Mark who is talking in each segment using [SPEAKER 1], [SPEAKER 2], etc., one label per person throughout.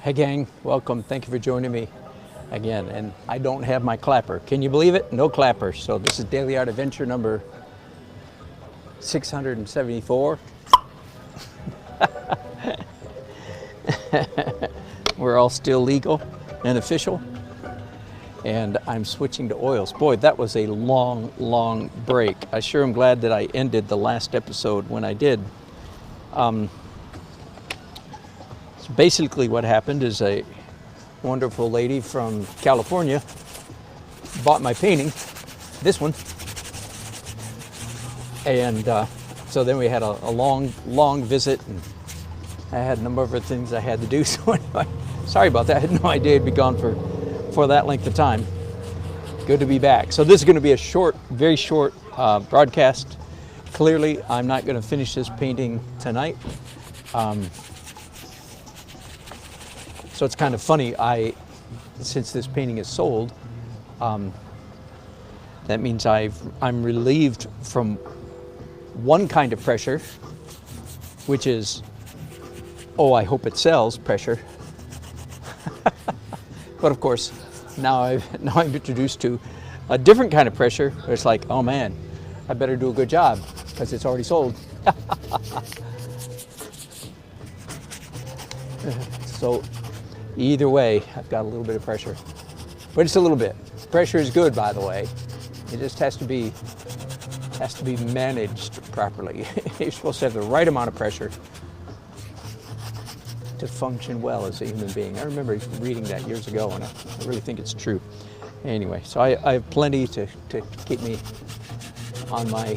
[SPEAKER 1] Hey gang, welcome. Thank you for joining me again. And I don't have my clapper. Can you believe it? No clapper. So this is Daily Art Adventure number 674. We're all still legal and official. And I'm switching to oils. Boy, that was a long break. I sure am glad that I ended the last episode when I did. So basically what happened is a wonderful lady from California bought my painting, this one. And so then we had a long visit, and I had a number of other things I had to do. So anyway, sorry about that. I had no idea I'd be gone for that length of time. Good to be back. So this is going to be a short, very short broadcast. Clearly, I'm not going to finish this painting tonight. So it's kind of funny, since this painting is sold, that means I'm relieved from one kind of pressure, which is, oh, I hope it sells pressure. But of course, now I'm introduced to a different kind of pressure where it's like, oh man, I better do a good job because it's already sold. So either way, I've got a little bit of pressure, but it's a little bit. Pressure is good, by the way. It just has to be managed properly. You're supposed to have the right amount of pressure to function well as a human being. I remember reading that years ago, and I really think it's true. Anyway, so I have plenty to keep me on my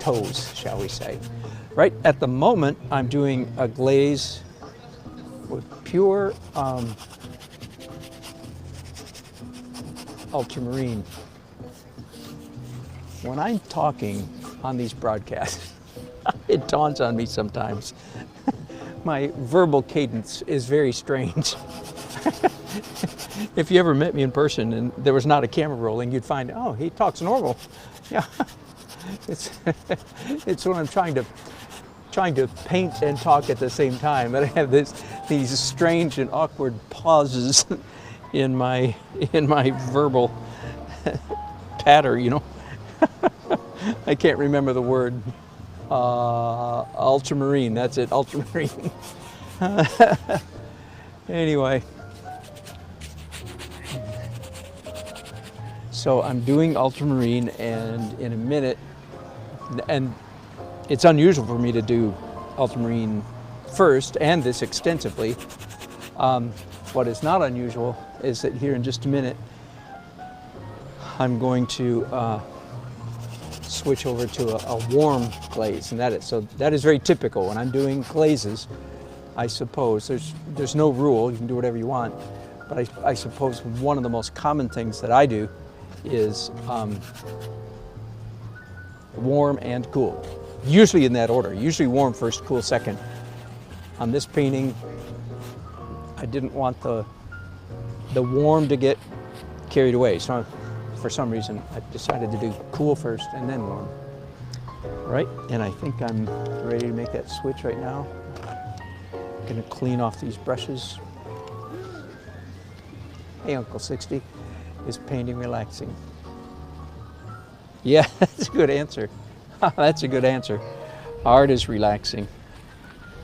[SPEAKER 1] toes, shall we say. Right at the moment, I'm doing a glaze with pure ultramarine. When I'm talking on these broadcasts, it dawns on me sometimes. My verbal cadence is very strange. If you ever met me in person and there was not a camera rolling, you'd find, oh, he talks normal. Yeah, it's when I'm trying to paint and talk at the same time that I have these strange and awkward pauses in my verbal patter, you know. I can't remember the word. Ultramarine, that's it, ultramarine. Anyway, so I'm doing ultramarine, and in a minute, and it's unusual for me to do ultramarine first and this extensively. What is not unusual is that here in just a minute, I'm going to switch over to a warm glaze, and that is very typical when I'm doing glazes. I suppose there's no rule, you can do whatever you want, but I suppose one of the most common things that I do is warm and cool, usually in that order, usually warm first, cool second. On this painting, I didn't want the warm to get carried away, so for some reason I decided to do cool first and then warm. Right, and I think I'm ready to make that switch right now. I'm gonna clean off these brushes. Hey, Uncle 60, is painting relaxing? Yeah, that's a good answer. That's a good answer. Art is relaxing.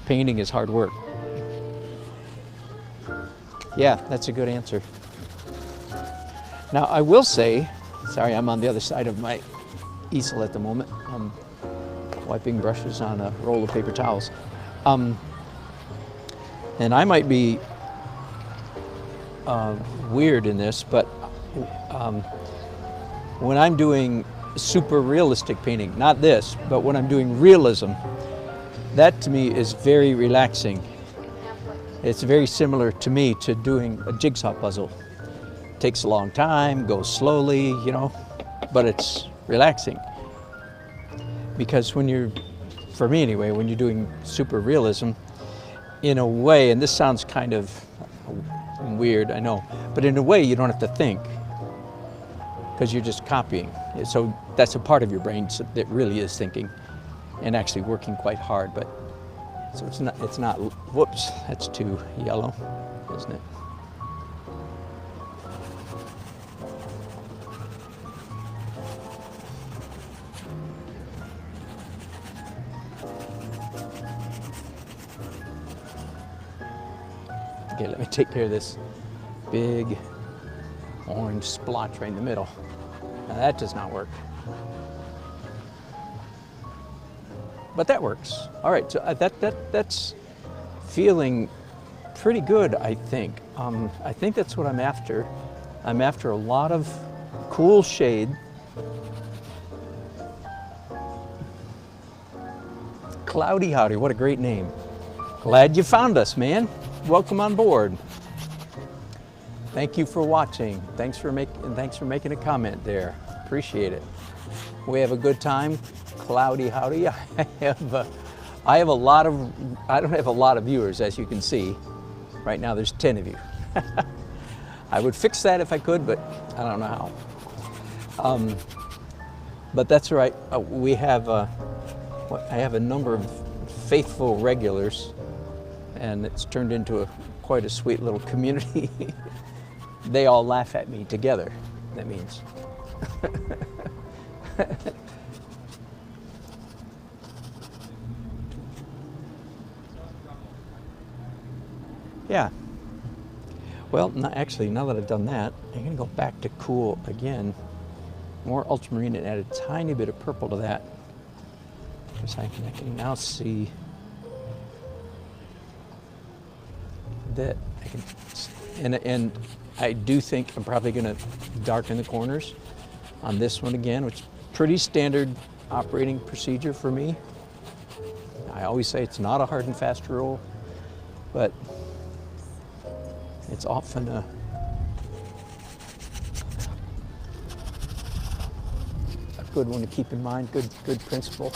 [SPEAKER 1] Painting is hard work. Yeah, that's a good answer. Now, I will say, sorry, I'm on the other side of my easel at the moment. I'm wiping brushes on a roll of paper towels. And I might be weird in this, but when I'm doing super realistic painting, not this, but when I'm doing realism, that to me is very relaxing. It's very similar to me to doing a jigsaw puzzle. It takes a long time, goes slowly, you know, but it's relaxing. Because for me anyway, when you're doing super realism, in a way, and this sounds kind of weird, I know, but in a way you don't have to think, because you're just copying. So that's a part of your brain that really is thinking and actually working quite hard. But So it's not, whoops, that's too yellow, isn't it? Okay, let me take care of this big orange splotch right in the middle. Now that does not work. But that works. All right, so that's feeling pretty good, I think. I think that's what I'm after. I'm after a lot of cool shade. Cloudy Howdy, what a great name. Glad you found us, man. Welcome on board. Thank you for watching. Thanks for making a comment there. Appreciate it. We have a good time. Cloudy Howdy. I don't have a lot of viewers, as you can see. Right now there's 10 of you. I would fix that if I could, but I don't know how. But that's all right. We have I have a number of faithful regulars, and it's turned into quite a sweet little community. They all laugh at me together, that means. Yeah. Well, actually, now that I've done that, I'm going to go back to cool again. More ultramarine and add a tiny bit of purple to that. Because I can now see that I can, and I do think I'm probably going to darken the corners on this one again, which is pretty standard operating procedure for me. I always say it's not a hard and fast rule, but it's often a good one to keep in mind, good principle.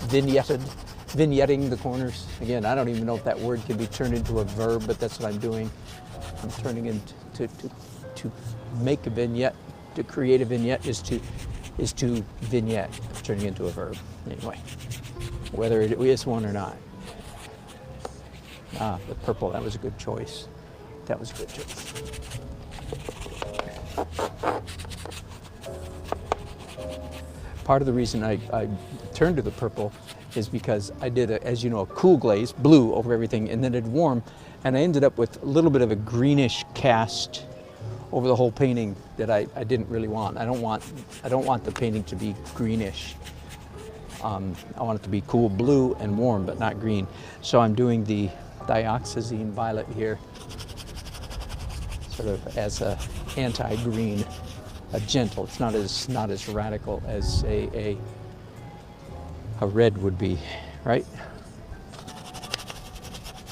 [SPEAKER 1] Vignetting the corners. Again, I don't even know if that word can be turned into a verb, but that's what I'm doing. I'm turning into to make a vignette, to create a vignette is to vignette, turning into a verb. Anyway, whether it is one or not. Ah, the purple, that was a good choice. That was a good choice. Part of the reason I turned to the purple is because I did, as you know, a cool glaze, blue over everything, and then it warmed, and I ended up with a little bit of a greenish cast over the whole painting that I didn't really want. I don't want the painting to be greenish. I want it to be cool blue and warm, but not green. So I'm doing the dioxazine violet here, sort of as a anti-green. Gentle. It's not as radical as a red would be, right?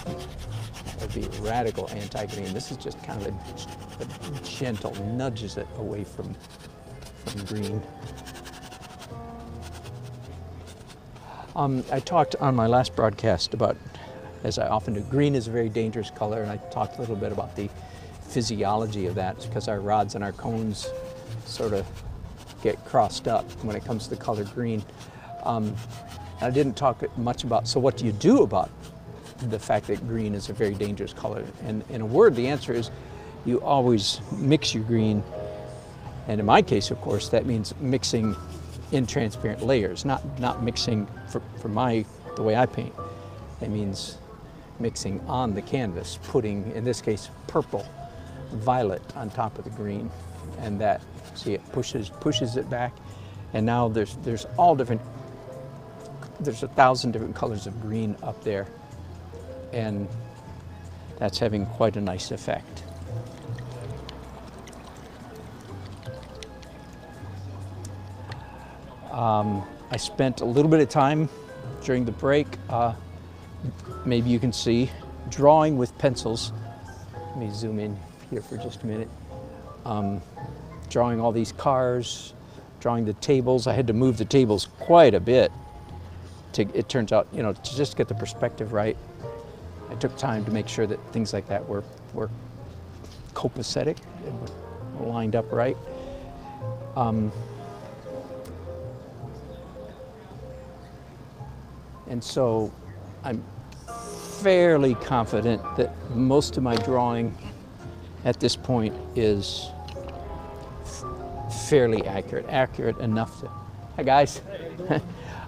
[SPEAKER 1] That would be radical anti-green. This is just kind of a gentle, nudges it away from green. I talked on my last broadcast about, as I often do, green is a very dangerous color, and I talked a little bit about the physiology of that, because our rods and our cones sort of get crossed up when it comes to the color green. I didn't talk much about, so what do you do about the fact that green is a very dangerous color? And in a word, the answer is you always mix your green. And in my case, of course, that means mixing in transparent layers, not mixing for the way I paint. It means mixing on the canvas, putting, in this case, purple, violet on top of the green. And that, see, it pushes it back, and now there's all different, there's 1,000 different colors of green up there, and that's having quite a nice effect. I spent a little bit of time during the break, maybe you can see, drawing with pencils. Let me zoom in here for just a minute. Drawing all these cars, drawing the tables. I had to move the tables quite a bit. It turns out, you know, to just get the perspective right. I took time to make sure that things like that were copacetic and were lined up right. And so I'm fairly confident that most of my drawing at this point is fairly accurate enough to, hi guys.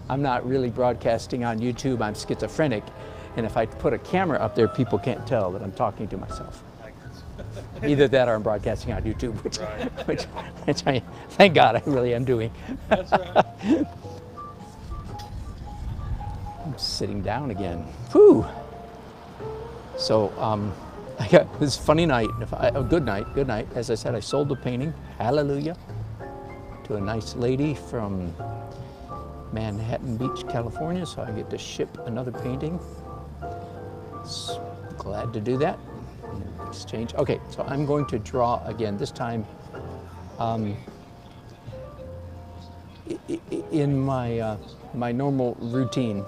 [SPEAKER 1] I'm not really broadcasting on YouTube, I'm schizophrenic, and if I put a camera up there, people can't tell that I'm talking to myself. Either that or I'm broadcasting on YouTube, which I, thank God I really am doing.
[SPEAKER 2] That's right.
[SPEAKER 1] I'm sitting down again. Whew. So, I got this funny night, good night. As I said, I sold the painting, hallelujah, to a nice lady from Manhattan Beach, California, so I get to ship another painting. Glad to do that. Exchange. Okay, so I'm going to draw again, this time in my, my normal routine.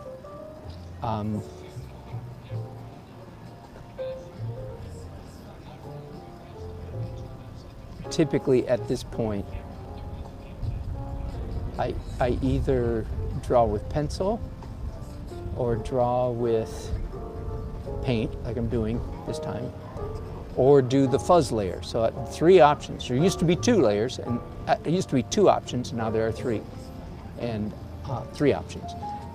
[SPEAKER 1] Typically at this point, I either draw with pencil or draw with paint, like I'm doing this time, or do the fuzz layer. So 3 options. There used to be 2 layers, and it used to be 2 options, now there are 3, and 3 options.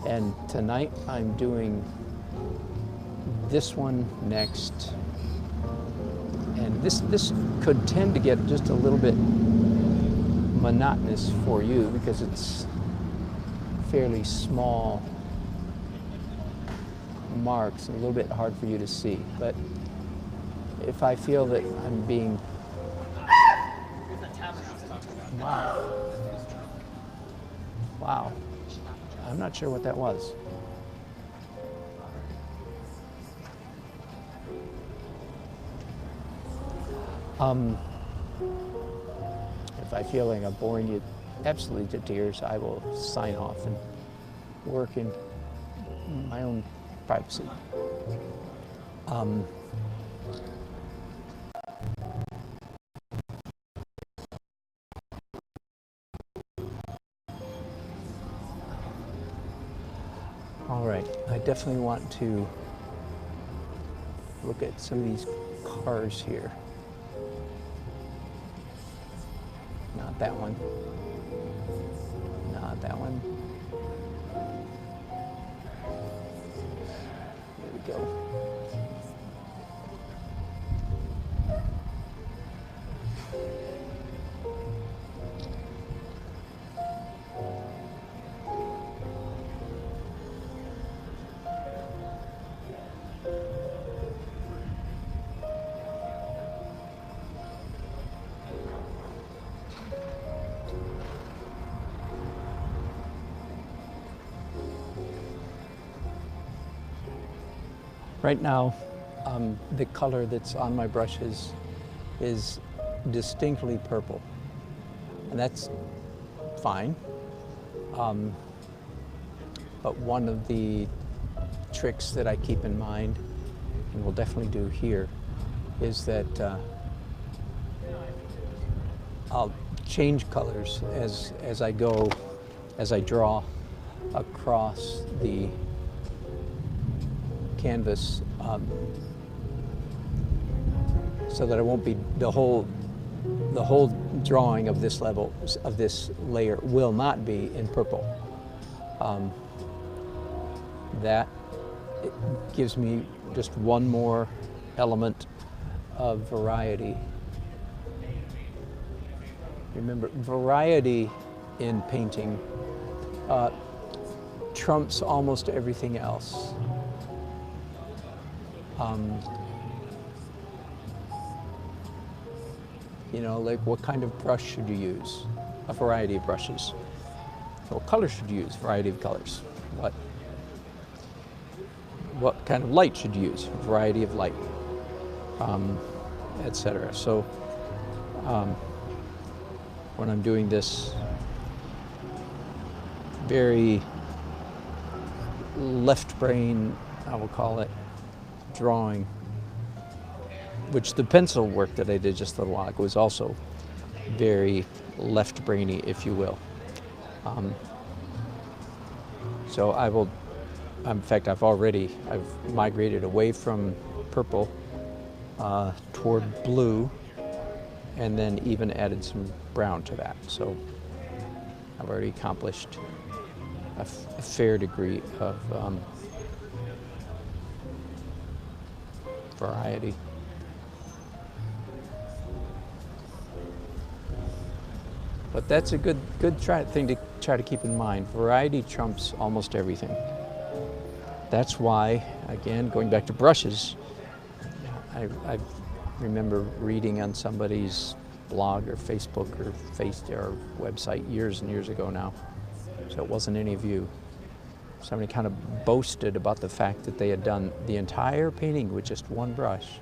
[SPEAKER 1] And tonight I'm doing this one next. And this could tend to get just a little bit monotonous for you because it's fairly small marks and a little bit hard for you to see. But if I feel that I'm being, wow, I'm not sure what that was. If I feel like I'm boring you absolutely to tears, I will sign off and work in my own privacy. All right, I definitely want to look at some of these cars here. Not that one. Not that one. There we go. Right now, the color that's on my brushes is distinctly purple, and that's fine. But one of the tricks that I keep in mind, and will definitely do here, is that I'll change colors as I go, as I draw across the canvas, so that it won't be the whole drawing of this level, of this layer will not be in purple. That it gives me just one more element of variety. Remember, variety in painting trumps almost everything else. You know, like what kind of brush should you use? A variety of brushes. So what color should you use? Variety of colors. What kind of light should you use? Variety of light, etc. So when I'm doing this very left brain, I will call it, drawing, which the pencil work that I did just a little while ago was also very left brainy, if you will. So I will in fact, I've migrated away from purple toward blue, and then even added some brown to that. So I've already accomplished a fair degree of variety. But that's a good thing to try to keep in mind. Variety trumps almost everything. That's why, again, going back to brushes, I remember reading on somebody's blog or Facebook or website years and years ago now, so it wasn't any of you. Somebody kind of boasted about the fact that they had done the entire painting with just one brush.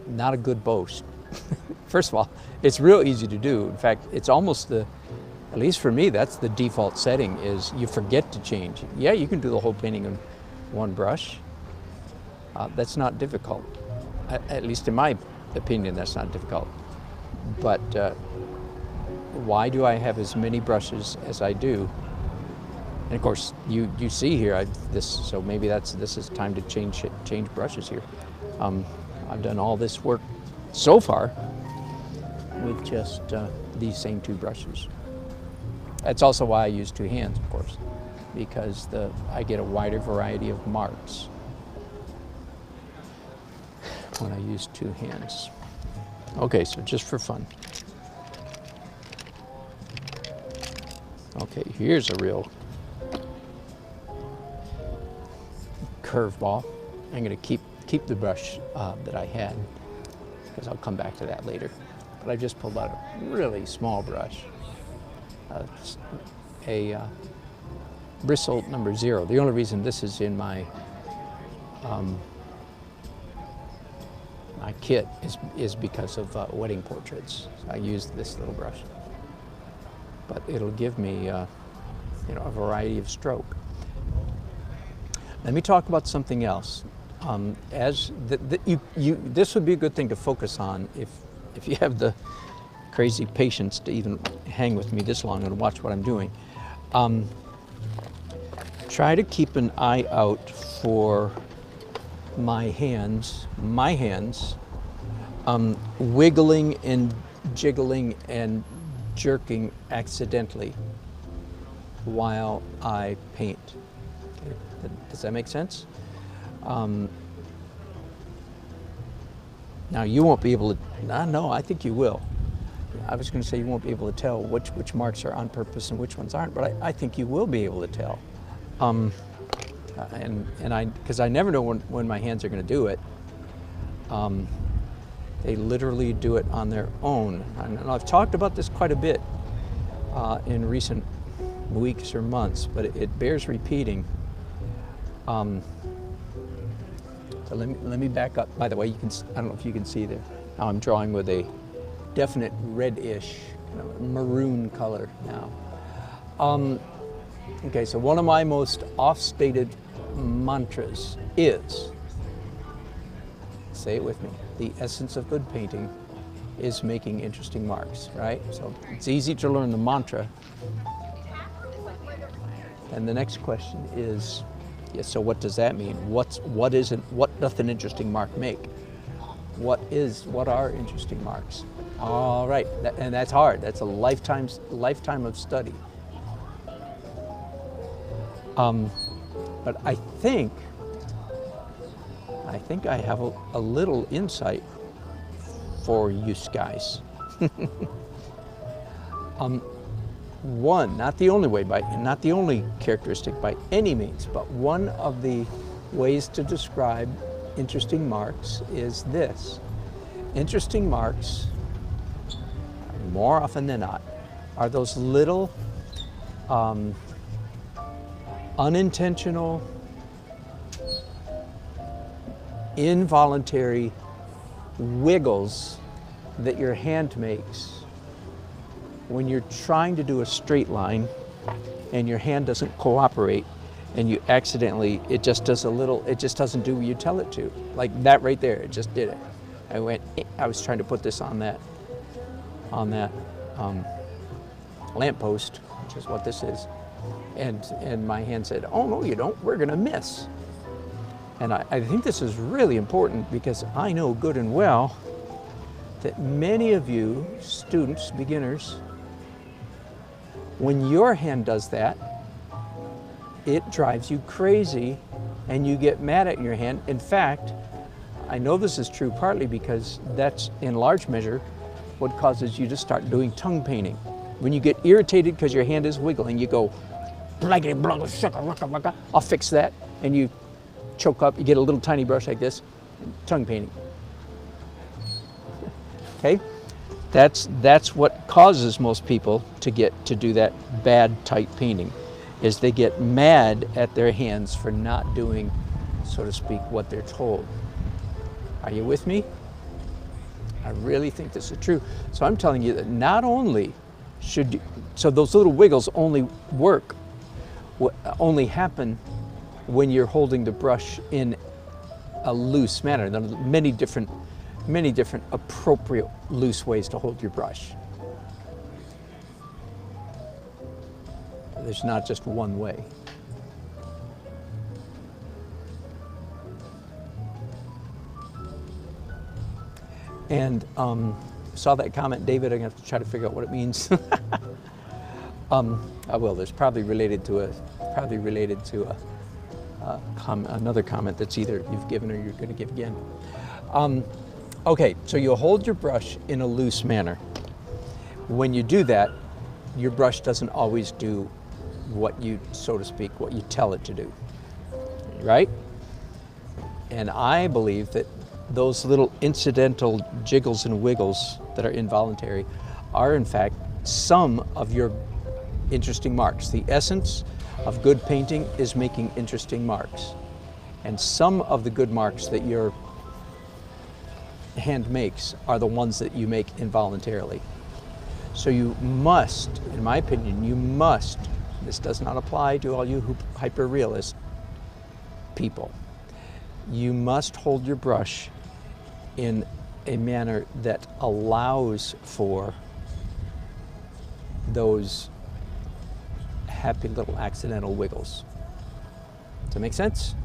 [SPEAKER 1] Not a good boast. First of all, it's real easy to do. In fact, it's almost at least for me, that's the default setting, is you forget to change. Yeah, you can do the whole painting in one brush. That's not difficult. At least in my opinion, that's not difficult. But why do I have as many brushes as I do? And of course, you see here, so maybe this is time to change brushes here. I've done all this work so far with just these same two brushes. That's also why I use two hands, of course, because I get a wider variety of marks when I use two hands. Okay, so just for fun. Okay, here's a real curveball. I'm going to keep the brush that I had, because I'll come back to that later. But I just pulled out a really small brush, a bristle number 0. The only reason this is in my my kit is because of wedding portraits. So I used this little brush, but it'll give me a variety of stroke. Let me talk about something else. This would be a good thing to focus on if you have the crazy patience to even hang with me this long and watch what I'm doing. Try to keep an eye out for my hands wiggling and jiggling and jerking accidentally while I paint. Okay. Does that make sense? Now you won't be able to, no, I think you will. I was going to say you won't be able to tell which marks are on purpose and which ones aren't, but I think you will be able to tell. Because I never know when my hands are going to do it. They literally do it on their own. And I've talked about this quite a bit in recent weeks or months, but it bears repeating. So let me back up. By the way, I don't know if you can see there. Now I'm drawing with a definite reddish, kind of maroon color now. Okay, so one of my most oft-stated mantras is, say it with me, the essence of good painting is making interesting marks, right? So it's easy to learn the mantra. And the next question is, yes, so what does that mean? What doth an interesting mark make? What are interesting marks? All right, and that's hard. That's a lifetime of study. But I think I have a little insight for you guys. One, not the only characteristic by any means, but one of the ways to describe interesting marks is this. Interesting marks, more often than not, are those little unintentional, involuntary wiggles that your hand makes when you're trying to do a straight line and your hand doesn't cooperate and you accidentally, it just doesn't do what you tell it to. Like that right there, it just did it. I was trying to put this on that lamppost, which is what this is, And my hand said, oh, no, you don't, we're gonna miss. And I think this is really important because I know good and well that many of you students, beginners, when your hand does that, it drives you crazy and you get mad at your hand. In fact, I know this is true partly because that's in large measure what causes you to start doing tongue painting. When you get irritated because your hand is wiggling, you go, I'll fix that, and you choke up, you get a little tiny brush like this, tongue painting. Okay? That's what causes most people to do that bad tight painting, is they get mad at their hands for not doing, so to speak, what they're told. Are you with me? I really think this is true. So I'm telling you that not only should you, so those little wiggles only work, only happen when you're holding the brush in a loose manner. There are many different appropriate loose ways to hold your brush. There's not just one way. And saw that comment, David. I'm gonna have to try to figure out what it means. I will. There's probably related to another comment that's either you've given or you're going to give again. Okay, so you'll hold your brush in a loose manner. When you do that, your brush doesn't always do what you, so to speak, what you tell it to do, right? And I believe that those little incidental jiggles and wiggles that are involuntary are in fact some of your interesting marks. The essence of good painting is making interesting marks. And some of the good marks that your hand makes are the ones that you make involuntarily. So you must, in my opinion, this does not apply to all you hyper-realist people, you must hold your brush in a manner that allows for those happy little accidental wiggles. Does that make sense?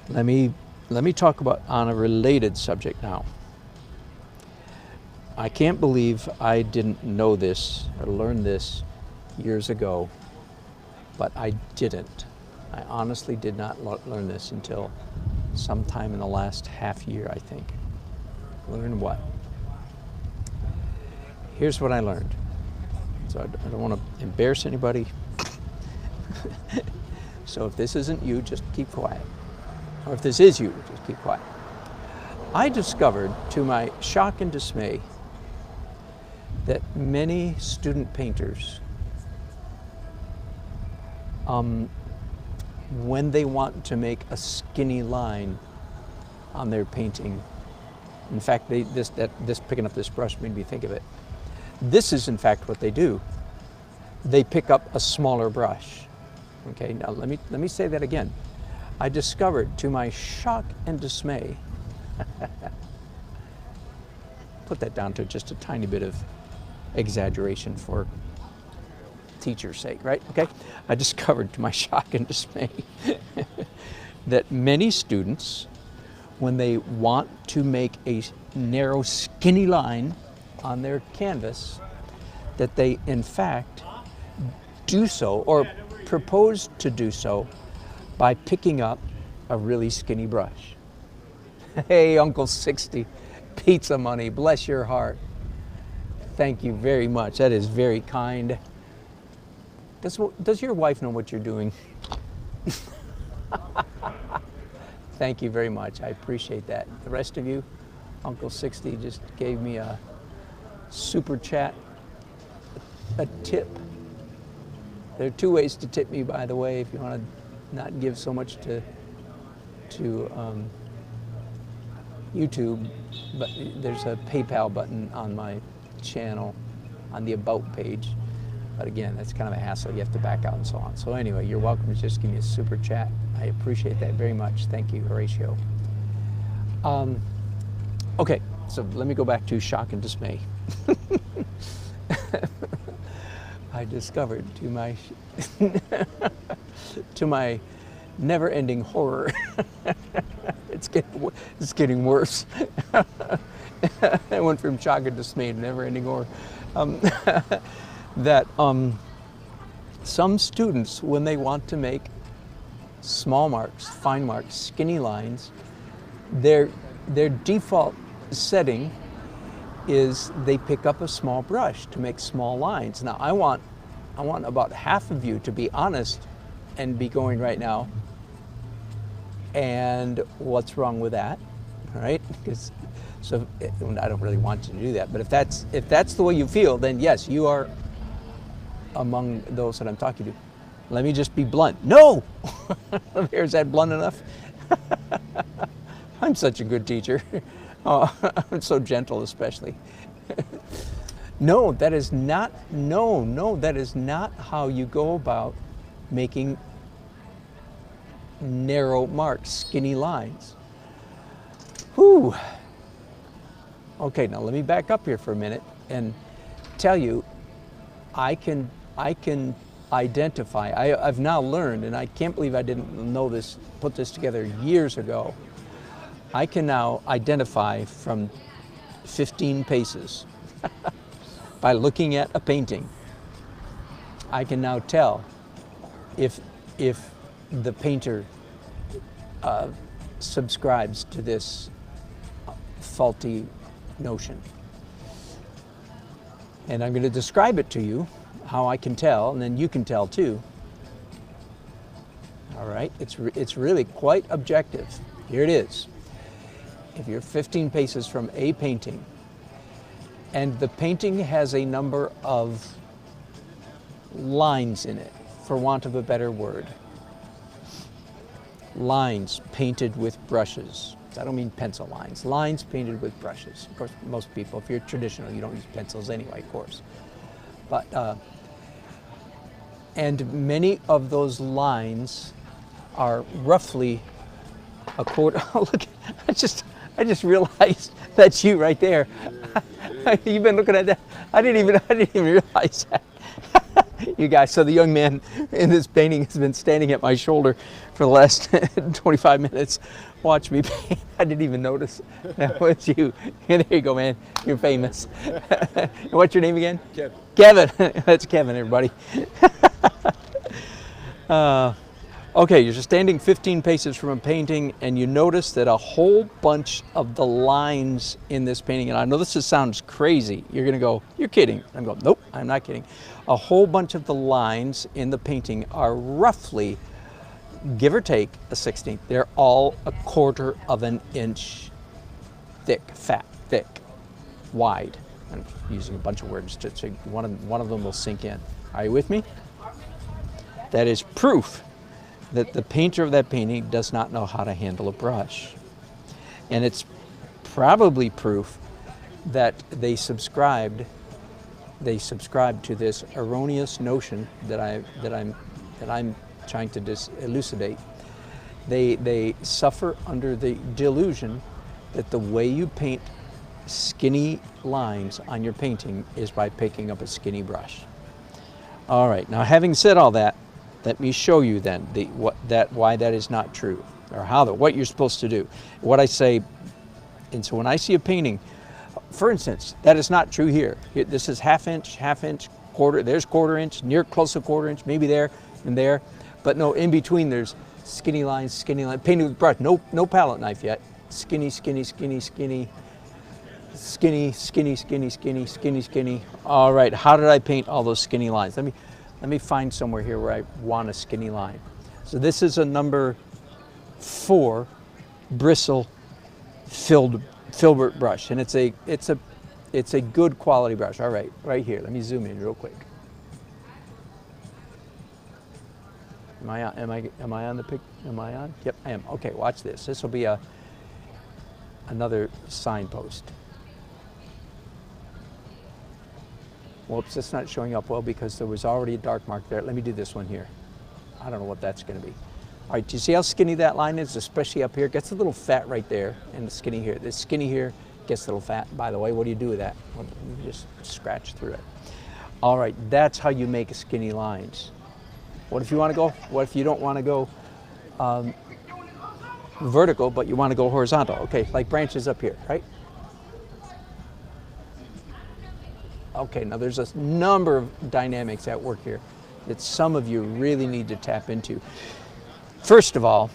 [SPEAKER 1] Let me talk about on a related subject now. I can't believe I didn't know this or learn this years ago, but I didn't. I honestly did not learn this until sometime in the last half year, I think. Learn what? Here's what I learned. So I don't want to embarrass anybody. So if this isn't you, just keep quiet. Or if this is you, just keep quiet. I discovered, to my shock and dismay, that many student painters, when they want to make a skinny line on their painting, in fact, this picking up this brush made me think of it. This is in fact what they do. They pick up a smaller brush. Okay, now let me say that again. I discovered, to my shock and dismay, put that down to just a tiny bit of exaggeration for teacher's sake, right? Okay, I discovered, to my shock and dismay, that many students, when they want to make a narrow, skinny line on their canvas, that they in fact do so, or propose to do so, by picking up a really skinny brush. Hey, Uncle 60, pizza money, bless your heart. Thank you very much. That is very kind. Does your wife know what you're doing? Thank you very much. I appreciate that. The rest of you, Uncle 60 just gave me a super chat, a tip. There are two ways to tip me, by the way, if you want to not give so much to YouTube, but there's a PayPal button on my channel on the About page. But again, that's kind of a hassle. You have to back out and so on. So anyway, you're welcome to just give me a super chat. I appreciate that very much. Thank you, Horatio. Okay, so let me go back to shock and dismay. I discovered to my never-ending horror, it's getting worse. I went from shock and dismay to never-ending horror. That some students, when they want to make small marks, fine marks, skinny lines, their default setting is they pick up a small brush to make small lines. Now I want about half of you to be honest and be going right now, and what's wrong with that, right? So I don't really want you to do that, but if that's the way you feel, then yes, you are among those that I'm talking to. Let me just be blunt. No! Is that blunt enough? I'm such a good teacher. Oh, I'm so gentle, especially. No, that is not how you go about making narrow marks, skinny lines. Whew. Okay, now let me back up here for a minute and tell you, I can identify, I've now learned, and I can't believe I didn't know this, put this together years ago. I can now identify from 15 paces by looking at a painting. I can now tell if the painter subscribes to this faulty notion. And I'm going to describe it to you, how I can tell, and then you can tell too. All right, it's really quite objective. Here it is. If you're 15 paces from a painting, and the painting has a number of lines in it, for want of a better word. Lines painted with brushes. I don't mean pencil lines. Lines painted with brushes. Of course, most people, if you're traditional, you don't use pencils anyway, of course. But, and many of those lines are roughly a quarter. Oh, look, I just realized that's you right there. You've been looking at that. I didn't even realize that. You guys, so the young man in this painting has been standing at my shoulder for the last 25 minutes. Watch me paint. I didn't even notice that was you. There you go, man. You're famous. What's your name again?
[SPEAKER 2] Kevin.
[SPEAKER 1] Kevin. That's Kevin, everybody. Okay, you're just standing 15 paces from a painting, and you notice that a whole bunch of the lines in this painting, and I know this sounds crazy. You're going to go, you're kidding. I'm going, nope, I'm not kidding. A whole bunch of the lines in the painting are roughly, give or take, a 16th. They're all a quarter of an inch thick, fat, thick, wide. I'm using a bunch of words to one of them will sink in. Are you with me? That is proof that the painter of that painting does not know how to handle a brush. And it's probably proof that they subscribed to this erroneous notion that I'm trying to elucidate. They suffer under the delusion that the way you paint skinny lines on your painting is by picking up a skinny brush. All right, now having said all that, let me show you then why that is not true, or what you're supposed to do. What I say, and so when I see a painting, for instance, that is not true here. This is half inch, quarter. There's quarter inch, near close to quarter inch, maybe there and there, but no, in between there's skinny lines, painted with brush. No palette knife yet. Skinny, skinny, skinny, skinny, skinny, skinny, skinny, skinny, skinny, skinny. All right, how did I paint all those skinny lines? Let me find somewhere here where I want a skinny line. So this is a number 4 bristle filbert brush, and it's a good quality brush. All right, right here. Let me zoom in real quick. Am I on the pic? Am I on? Yep, I am. Okay, watch this. This will be another signpost. Whoops, it's not showing up well because there was already a dark mark there. Let me do this one here. I don't know what that's going to be. All right, do you see how skinny that line is, especially up here? It gets a little fat right there, and the skinny here. The skinny here gets a little fat. By the way, what do you do with that? Well, you just scratch through it. All right, that's how you make skinny lines. What if you want to go? What if you don't want to go vertical, but you want to go horizontal? Okay, like branches up here, right? Okay, now there's a number of dynamics at work here that some of you really need to tap into. First of all,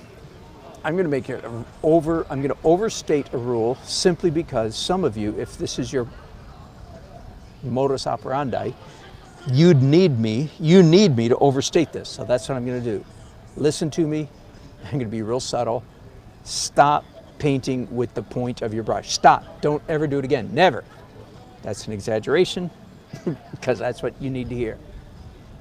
[SPEAKER 1] I'm going to overstate a rule simply because some of you, if this is your modus operandi, you need me to overstate this. So that's what I'm going to do. Listen to me. I'm going to be real subtle. Stop painting with the point of your brush. Stop. Don't ever do it again. Never. That's an exaggeration because that's what you need to hear.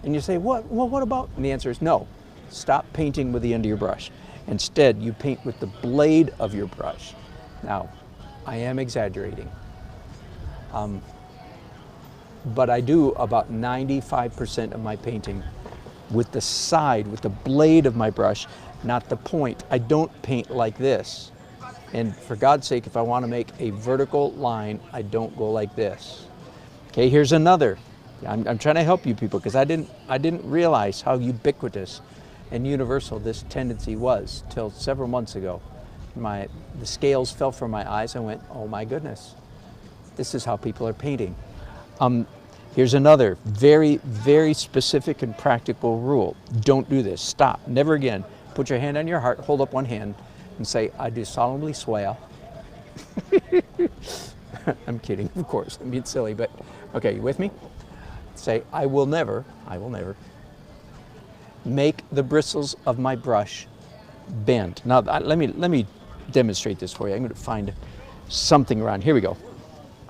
[SPEAKER 1] And you say, what? Well, what about? And the answer is no. Stop painting with the end of your brush. Instead, you paint with the blade of your brush. Now, I am exaggerating. But I do about 95% of my painting with the side, with the blade of my brush, not the point. I don't paint like this. And for God's sake, if I want to make a vertical line, I don't go like this. Okay, here's another. I'm trying to help you people because I didn't realize how ubiquitous and universal this tendency was till several months ago. The scales fell from my eyes. I went, oh my goodness, this is how people are painting. Here's another very, very specific and practical rule. Don't do this. Stop. Never again. Put your hand on your heart, hold up one hand, and say, I do solemnly swear. I'm kidding, of course. I'm being silly, but okay, you with me? Say, I will never make the bristles of my brush bend. Now, let me demonstrate this for you. I'm going to find something around. Here we go.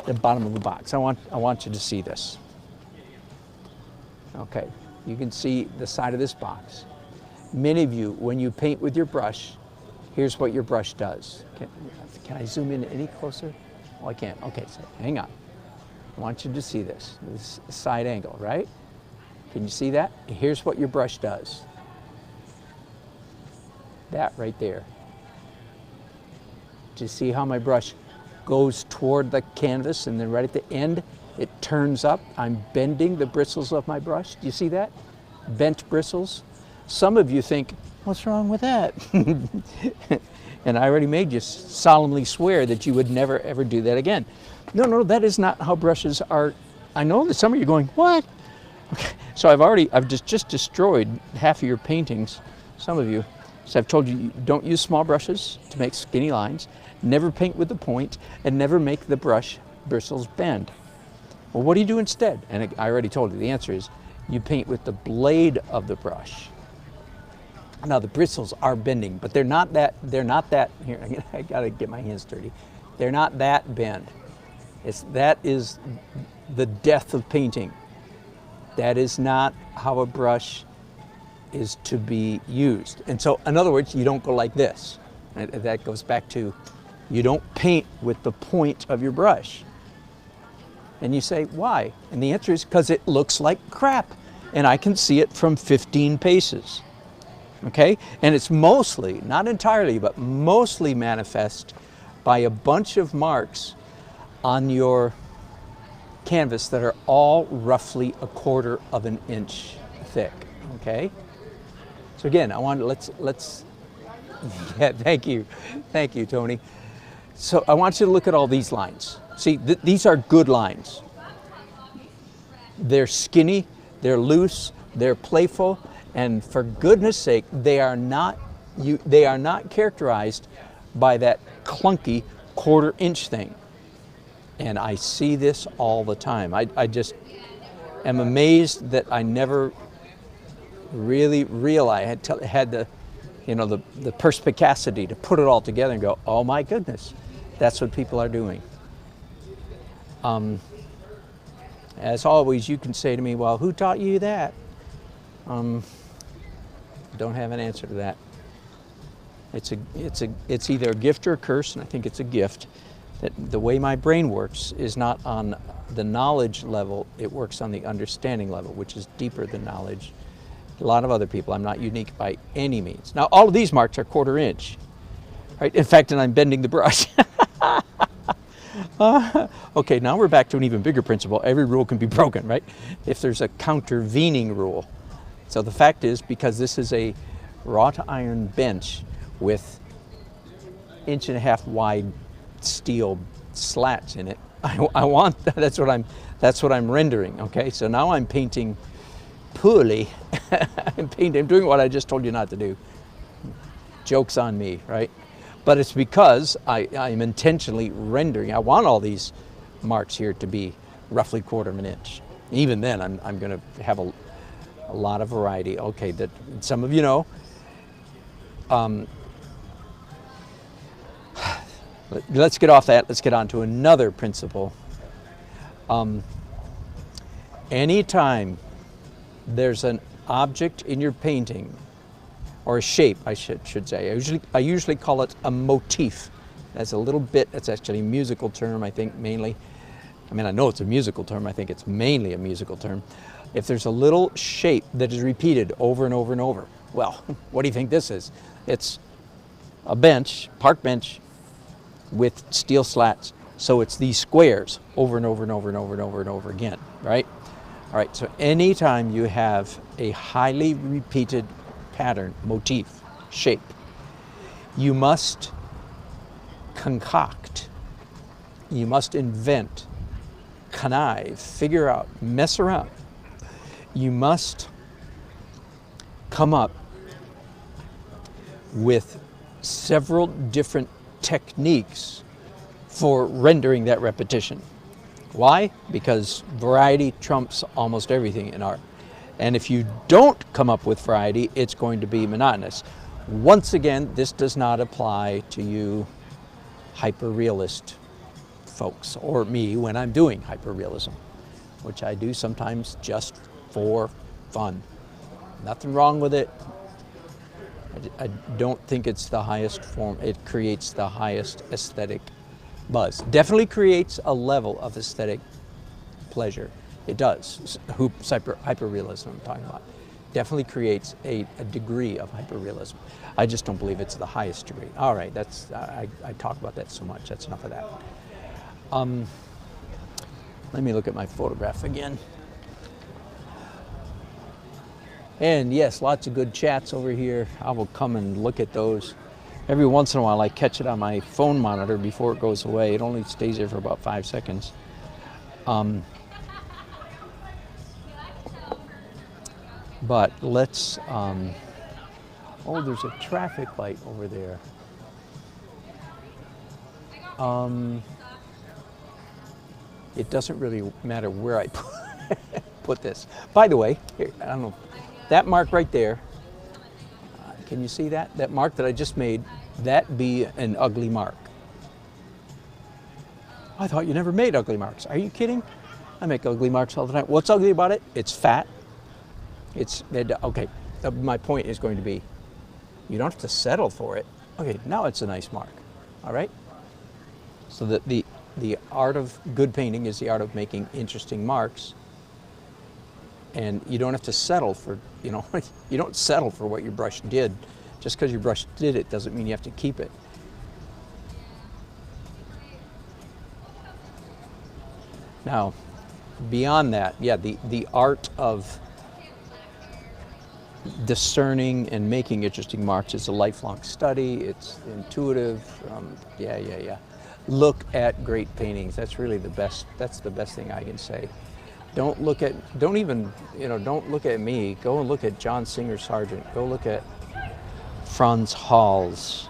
[SPEAKER 1] The bottom of the box. I want you to see this. Okay, you can see the side of this box. Many of you, when you paint with your brush, here's what your brush does. Can I zoom in any closer? Oh, I can't. Okay, so hang on. I want you to see this side angle, right? Can you see that? Here's what your brush does. That right there. Do you see how my brush goes toward the canvas and then right at the end it turns up? I'm bending the bristles of my brush. Do you see that? Bent bristles. Some of you think, what's wrong with that? And I already made you solemnly swear that you would never ever do that again. No, that is not how brushes are. I know that some of you are going, what? Okay, so I've just destroyed half of your paintings, some of you. So I've told you, don't use small brushes to make skinny lines, never paint with the point, and never make the brush bristles bend. Well, what do you do instead? And I already told you, the answer is you paint with the blade of the brush. Now the bristles are bending, but they're not that, here, I gotta get my hands dirty. They're not that bend. That is the death of painting. That is not how a brush is to be used. And so, in other words, you don't go like this. And that goes back to, you don't paint with the point of your brush. And you say, why? And the answer is because it looks like crap. And I can see it from 15 paces. Okay? And it's mostly, not entirely, but mostly manifest by a bunch of marks on your canvas that are all roughly 1/4 of an inch thick. Okay? So again, let's yeah, thank you, Tony. So I want you to look at all these lines. See, these are good lines. They're skinny, they're loose, they're playful, and for goodness sake, they are not characterized by that clunky 1/4 inch thing. And I see this all the time. I just am amazed that I never really realized, had the perspicacity to put it all together and go, oh my goodness, that's what people are doing. As always, you can say to me, well, who taught you that? Don't have an answer to that. It's either a gift or a curse, and I think it's a gift. That the way my brain works is not on the knowledge level, it works on the understanding level, which is deeper than knowledge. A lot of other people, I'm not unique by any means. Now, all of these marks are 1/4 inch, right? In fact, and I'm bending the brush. Okay, now we're back to an even bigger principle. Every rule can be broken, right? If there's a countervening rule. So the fact is, because this is a wrought iron bench with 1.5 inch wide steel slats in it, I want that's what I'm rendering. Okay, so now I'm painting poorly. I'm doing what I just told you not to do. Joke's on me, right? But it's because I'm intentionally rendering. I want all these marks here to be roughly 1/4 inch. Even then, I'm going to have a lot of variety. Okay, that some of you know. Let's get off that. Let's get on to another principle. Anytime there's an object in your painting, or a shape, I should say. I usually call it a motif. That's a little bit, that's actually a musical term, I think, mainly. I mean, I know it's a musical term. I think it's mainly a musical term. If there's a little shape that is repeated over and over and over, well, what do you think this is? It's a bench, park bench, with steel slats. So it's these squares over and over and over and over and over and over again, right? All right, so anytime you have a highly repeated pattern, motif, shape, you must concoct, you must invent, connive, figure out, mess around. You must come up with several different techniques for rendering that repetition. Why? Because variety trumps almost everything in art. And if you don't come up with variety, it's going to be monotonous. Once again, this does not apply to you hyperrealist folks, or me when I'm doing hyperrealism, which I do sometimes just for fun. Nothing wrong with it. I don't think it's the highest form. It creates the highest aesthetic buzz. Definitely creates a level of aesthetic pleasure. It does. Hyperrealism I'm talking about. Definitely creates a degree of hyperrealism. I just don't believe it's the highest degree. All right, I talk about that so much. That's enough of that. Let me look at my photograph again. And yes, lots of good chats over here. I will come and look at those. Every once in a while I catch it on my phone monitor before it goes away. It only stays there for about 5 seconds. But let's, oh, there's a traffic light over there. It doesn't really matter where I put this. By the way, here, I don't know, that mark right there, can you see that? That mark that I just made, that be an ugly mark. I thought you never made ugly marks. Are you kidding? I make ugly marks all the time. What's ugly about it? It's fat. It's, okay, my point is going to be, you don't have to settle for it. Okay, now it's a nice mark, all right? So that the art of good painting is the art of making interesting marks, and you don't have to settle for, you know, you don't settle for what your brush did. Just because your brush did it doesn't mean you have to keep it. Now, beyond that, yeah, the art of discerning and making interesting marks is a lifelong study. It's intuitive. Yeah. Look at great paintings. That's really the best. That's the best thing I can say. Don't look at me. Go and look at John Singer Sargent. Go look at Frans Hals.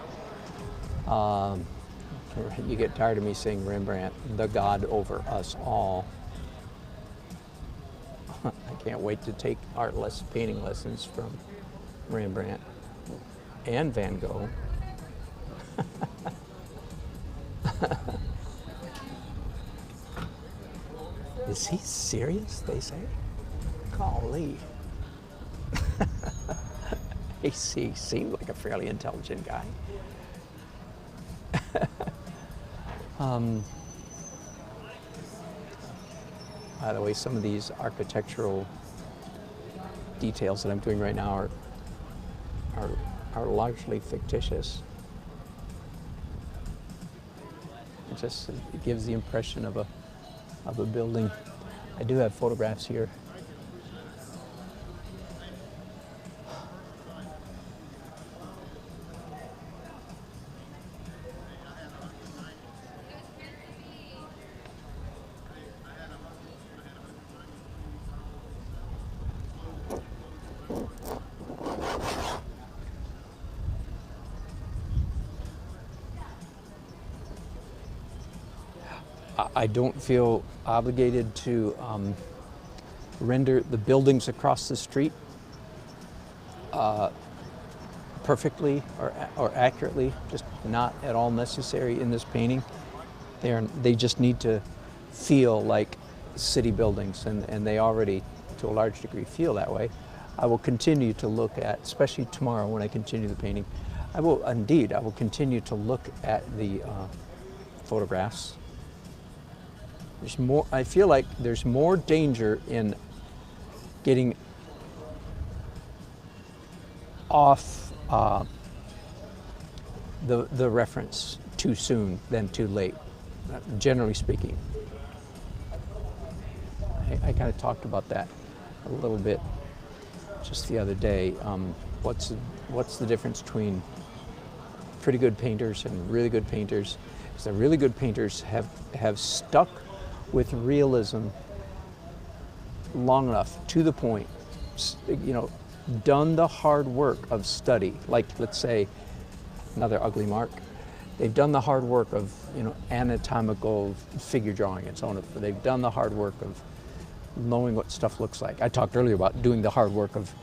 [SPEAKER 1] You get tired of me saying Rembrandt, the God over us all. I can't wait to take painting lessons from Rembrandt and Van Gogh. Is he serious, they say? Golly. He seemed like a fairly intelligent guy. By the way, some of these architectural details that I'm doing right now are largely fictitious. It gives the impression of a building. I do have photographs here. I don't feel obligated to render the buildings across the street perfectly or accurately, just not at all necessary in this painting. They just need to feel like city buildings, and they already, to a large degree, feel that way. I will continue to look at, especially tomorrow when I continue the painting, I will continue to look at the photographs. There's more, I feel like there's more danger in getting off the reference too soon than too late, generally speaking. I kind of talked about that a little bit just the other day. What's the difference between pretty good painters and really good painters? Is that really good painters have stuck with realism long enough, to the point, you know, done the hard work of study, like let's say another ugly mark. They've done the hard work of, you know, anatomical figure drawing and so on. They've done the hard work of knowing what stuff looks like. I talked earlier about doing the hard work of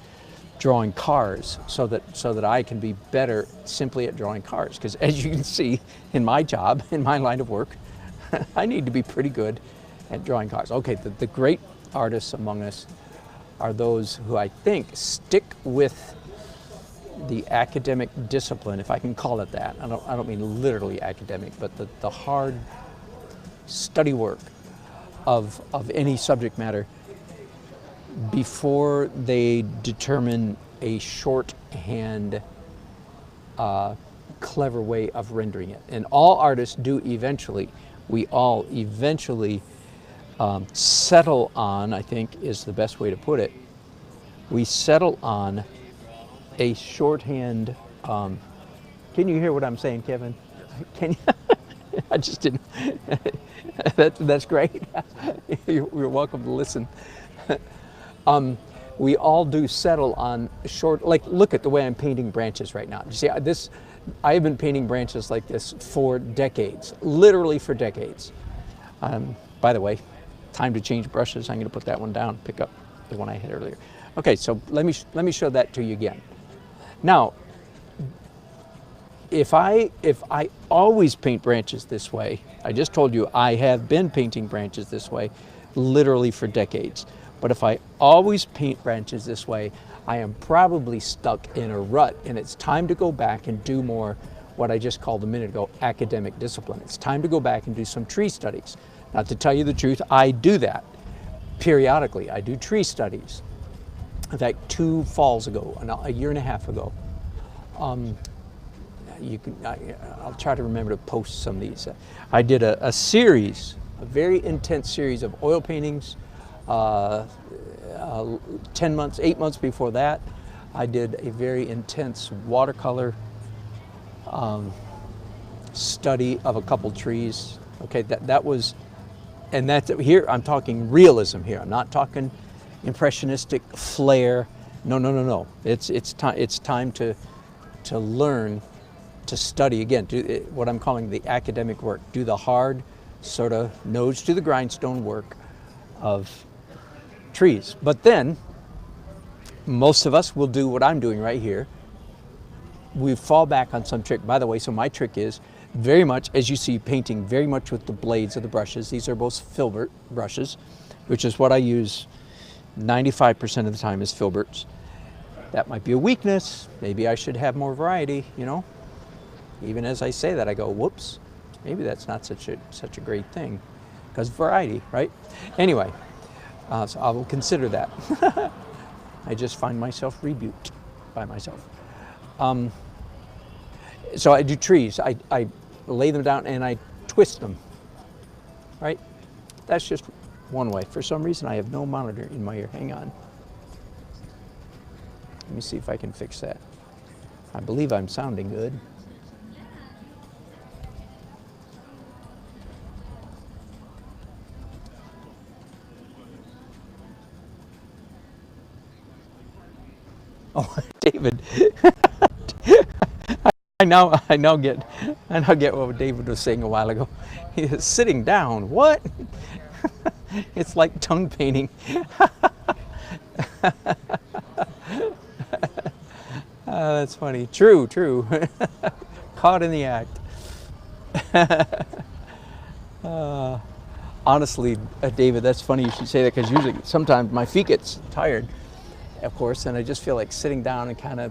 [SPEAKER 1] drawing cars so that I can be better simply at drawing cars. Because as you can see in my job, in my line of work, I need to be pretty good at drawing cars. Okay, the great artists among us are those who I think stick with the academic discipline, if I can call it that. I don't mean literally academic, but the hard study work of any subject matter before they determine a shorthand, clever way of rendering it. And all artists do eventually. We all eventually settle on, I think is the best way to put it, we settle on a shorthand. Can you hear what I'm saying, Kevin? Can you? I just didn't. That's great. You're welcome to listen. We all do settle on short, like look at the way I'm painting branches right now. You see, I have been painting branches like this for decades, literally for decades. By the way, time to change brushes. I'm going to put that one down, pick up the one I had earlier. Okay, so let me show that to you again. Now, if I always paint branches this way, I just told you I have been painting branches this way literally for decades. But if I always paint branches this way, I am probably stuck in a rut, and it's time to go back and do more what I just called a minute ago, academic discipline. It's time to go back and do some tree studies. Now, to tell you the truth, I do that periodically. I do tree studies. In fact, 2 falls ago, a year and a half ago, I'll try to remember to post some of these. I did a series, a very intense series of oil paintings. 10 months, 8 months before that, I did a very intense watercolor study of a couple trees. Okay, that was, and that's here. I'm talking realism here. I'm not talking impressionistic flair. No. It's time to learn, to study again. Do what I'm calling the academic work. Do the hard, sort of nose to the grindstone work of trees. But then most of us will do what I'm doing right here. We fall back on some trick. By the way, so my trick is very much, as you see, painting very much with the blades of the brushes. These are both filbert brushes, which is what I use 95% of the time, is filberts. That might be a weakness. Maybe I should have more variety, you know. Even as I say that, I go, whoops, maybe that's not such a great thing, because variety, right? Anyway, so I will consider that. I just find myself rebuked by myself. So I do trees. I lay them down and I twist them, right? That's just one way. For some reason, I have no monitor in my ear. Hang on. Let me see if I can fix that. I believe I'm sounding good. Oh, David. I now get what David was saying a while ago. He is sitting down. What? It's like tongue painting. That's funny. True. Caught in the act. Honestly, David, that's funny you should say that, because usually sometimes my feet get tired, of course, and I just feel like sitting down and kind of,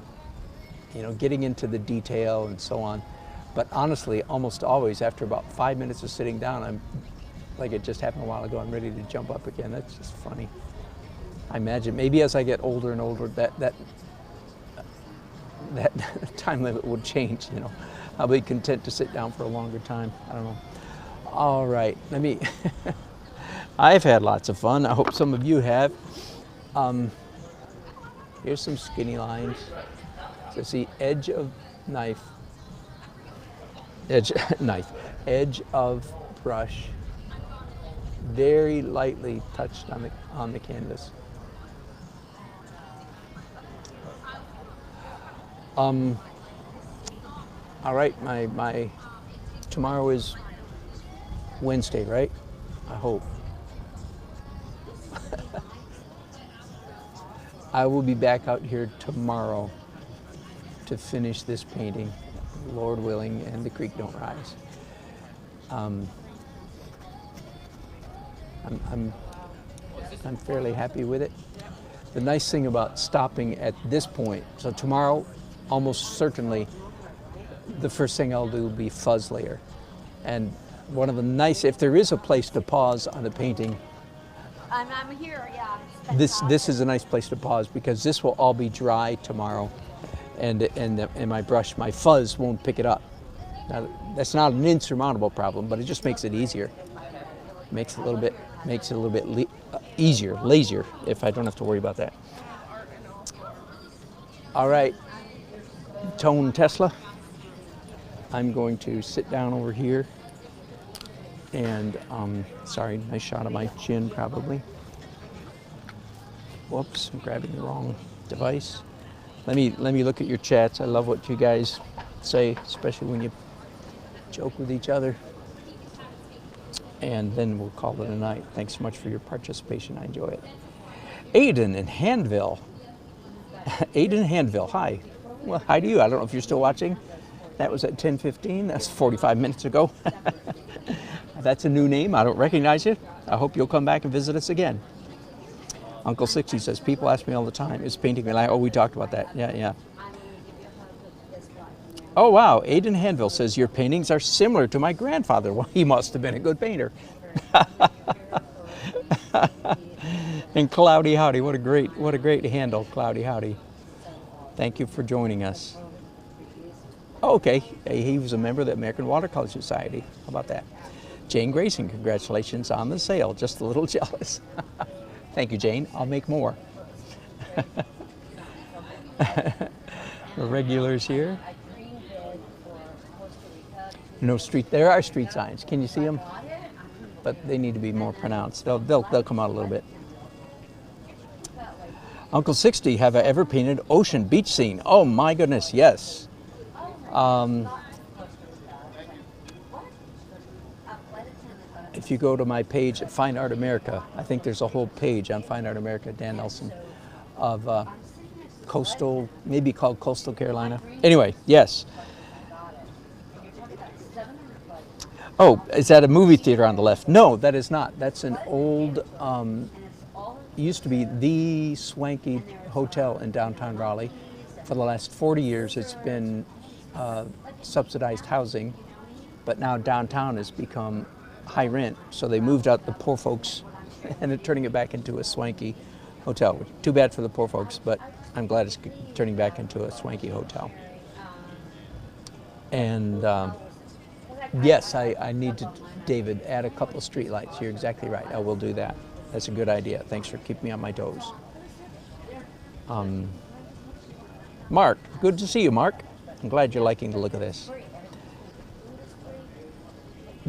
[SPEAKER 1] getting into the detail and so on. But honestly, almost always after about 5 minutes of sitting down, I'm like it just happened a while ago, I'm ready to jump up again. That's just funny. I imagine maybe as I get older and older, that time limit would change. I'll be content to sit down for a longer time. I don't know. All right, I've had lots of fun. I hope some of you have. Here's some skinny lines. So see, edge of knife, edge of brush, very lightly touched on the canvas. All right, my tomorrow is Wednesday, right? I hope. I will be back out here tomorrow to finish this painting, Lord willing, and the creek don't rise. I'm fairly happy with it. The nice thing about stopping at this point, so tomorrow, almost certainly, the first thing I'll do will be fuzz layer. And one of the nice, if there is a place to pause on a painting,
[SPEAKER 2] I'm here, yeah.
[SPEAKER 1] This is a nice place to pause, because this will all be dry tomorrow, and my brush, my fuzz won't pick it up. Now, that's not an insurmountable problem, but it just makes it easier. Makes it a little bit easier, lazier, if I don't have to worry about that. All right, Tone Tesla. I'm going to sit down over here, and sorry, nice shot of my chin probably. Whoops, I'm grabbing the wrong device. Let me look at your chats. I love what you guys say, especially when you joke with each other. And then we'll call it a night. Thanks so much for your participation. I enjoy it. Aiden in Handville. Aiden Handville, hi. Well, hi to you. I don't know if you're still watching. That was at 10:15. That's 45 minutes ago. That's a new name. I don't recognize you. I hope you'll come back and visit us again. Uncle 60 says, people ask me all the time, is painting relaxing? Oh, we talked about that. Yeah. Oh, wow. Aiden Hanville says, your paintings are similar to my grandfather. Well, he must have been a good painter. And Cloudy Howdy, what a great handle, Cloudy Howdy. Thank you for joining us. Oh, okay, he was a member of the American Watercolor Society. How about that? Jane Grayson, congratulations on the sale. Just a little jealous. Thank you, Jane. I'll make more. The regulars here. No street. There are street signs. Can you see them? But they need to be more pronounced. They'll come out a little bit. Uncle 60, have I ever painted ocean beach scene? Oh my goodness, yes. If you go to my page at Fine Art America, I think there's a whole page on Fine Art America, Dan Nelson, of coastal, maybe called Coastal Carolina. Anyway, yes. Oh, is that a movie theater on the left? No, that is not. That's an old, used to be the swanky hotel in downtown Raleigh. For the last 40 years, it's been subsidized housing, but now downtown has become high rent, so they moved out the poor folks and they're turning it back into a swanky hotel. Too bad for the poor folks, but I'm glad it's turning back into a swanky hotel. And Yes, I need to, David, add a couple street lights. You're exactly right. I will do that. That's a good idea. Thanks for keeping me on my toes. Mark, good to see you, Mark. I'm glad you're liking the look of this.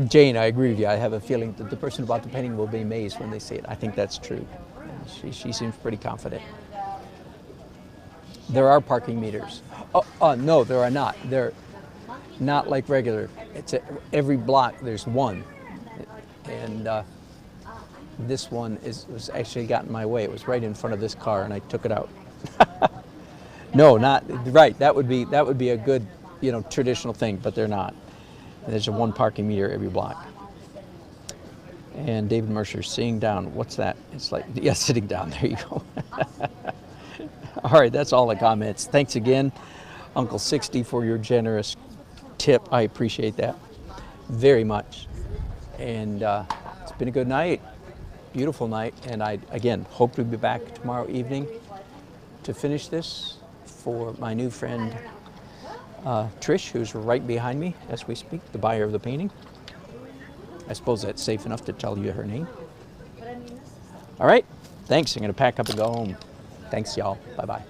[SPEAKER 1] Jane, I agree with you. I have a feeling that the person who bought the painting will be amazed when they see it. I think that's true. She seems pretty confident. There are parking meters. Oh, no, there are not. They're not like regular. It's every block there's one, and this one was actually got in my way. It was right in front of this car, and I took it out. No, not right. That would be a good, traditional thing, but they're not. There's a one parking meter every block. And David Mercer sitting down. What's that? It's like, yeah, sitting down. There you go. All right, that's all the comments. Thanks again, Uncle 60, for your generous tip. I appreciate that very much. And it's been a good night, beautiful night. And I, again, hope to be back tomorrow evening to finish this for my new friend, Trish, who's right behind me as we speak, the buyer of the painting. I suppose that's safe enough to tell you her name. All right, thanks. I'm going to pack up and go home. Thanks, y'all. Bye-bye.